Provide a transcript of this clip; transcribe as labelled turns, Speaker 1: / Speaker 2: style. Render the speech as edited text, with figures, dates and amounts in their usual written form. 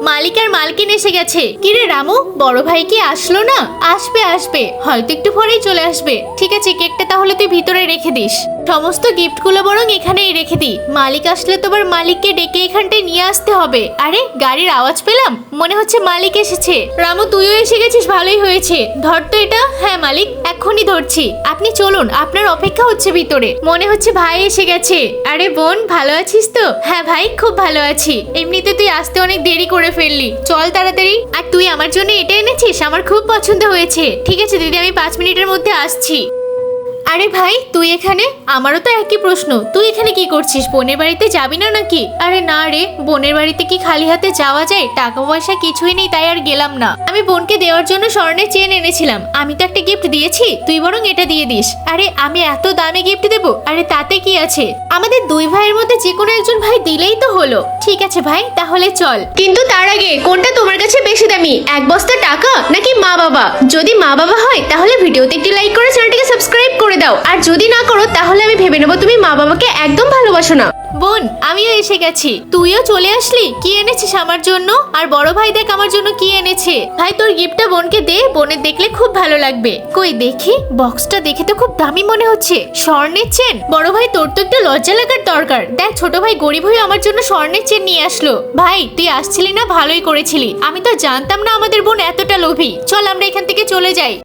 Speaker 1: মালিক আর মালকিন এসে গেছে। কিরে রামু, বড় ভাই কি আসলো না? আসবে আসবে, হয়তো একটু পরেই চলে আসবে। ঠিক আছে, কেকটা তাহলে তুই ভিতরে রেখে দিস। সমস্ত গিফটগুলো বরং এখানেই রেখে দি, মালিক আসলে তো আবার মালিককে ডেকে এখানটায় নিয়ে আসতে হবে। আরে গাড়ির আওয়াজ পেলাম, মনে হচ্ছে মালিক এসেছে। রামু তুইও এসে গেছিস, ভালোই হয়েছে। ধর তো এটা। হ্যাঁ মালিক, এক্ষুনি ধরছি। আপনি চলুন, আপনার অপেক্ষা হচ্ছে ভিতরে। মনে হচ্ছে ভাই এসে গেছে। আরে বোন, ভালো আছিস তো? হ্যাঁ ভাই, খুব ভালো আছি। এমনিতে তুই আসতে অনেক দেরি করে ফেললি, চল তাড়াতাড়ি। আর তুই আমার জন্য এটা এনেছিস, আমার খুব পছন্দ হয়েছে। ঠিক আছে দিদি, আমি 5 মিনিটের মধ্যে আসছি। আরে ভাই তুই এখানে? আমারও তো একই প্রশ্ন, তুই এখানে কি করছিস? বোনের বাড়িতে যাবি না নাকি? আরে না রে, বোনের বাড়িতে কি খালি হাতে যাওয়া যায়? টাকা পয়সা কিছুই নেই, তাই আর গেলাম না। আমি বোনকে দেওয়ার জন্য স্বর্ণের চেন এনেছিলাম, আমি তো একটা গিফট দিয়েছি, তুই বরং এটা দিয়ে দিস। আরে আমি এত দামি গিফট দেবো? আরে তাতে কি আছে, আমাদের দুই ভাইয়ের মধ্যে যে কোনো একজন ভাই দিলেই তো হলো। ঠিক আছে ভাই, তাহলে চল। কিন্তু তার আগে, কোনটা তোমার কাছে বেশি দামি, 1 বস্তা টাকা নাকি মা বাবা? যদি মা বাবা হয় তাহলে ভিডিওতে একটি লাইক করে চ্যানেলটিকে সাবস্ক্রাইব করে দাও, আর যদি না করো তাহলে আমি ভেবে নেবো তুমি মা বাবাকে একদম ভালোবাসো না। বোন, আমিও এসে গেছি। তুইও চলে আসলি? কি এনেছিস আমার জন্য? আর বড় ভাই দেখ আমার জন্য কি এনেছে। ভাই তোর গিফটটা বোনকে দে, বোনের দেখলে খুব ভালো লাগবে। কই দেখি, বক্সটা দেখে তো খুব দামি মনে হচ্ছে। স্বর্ণের চেন? বড় ভাই তোর তো একটু লজ্জা লাগার দরকার। দেখ ছোট ভাই গরিব হয়ে আমার জন্য স্বর্ণের চেন নিয়ে আসলো। ভাই তুই আসছিলি না, ভালোই করেছিলি। আমি তো জানতাম না আমাদের বোন এতটা লোভী। চল আমরা এখান থেকে চলে যাই।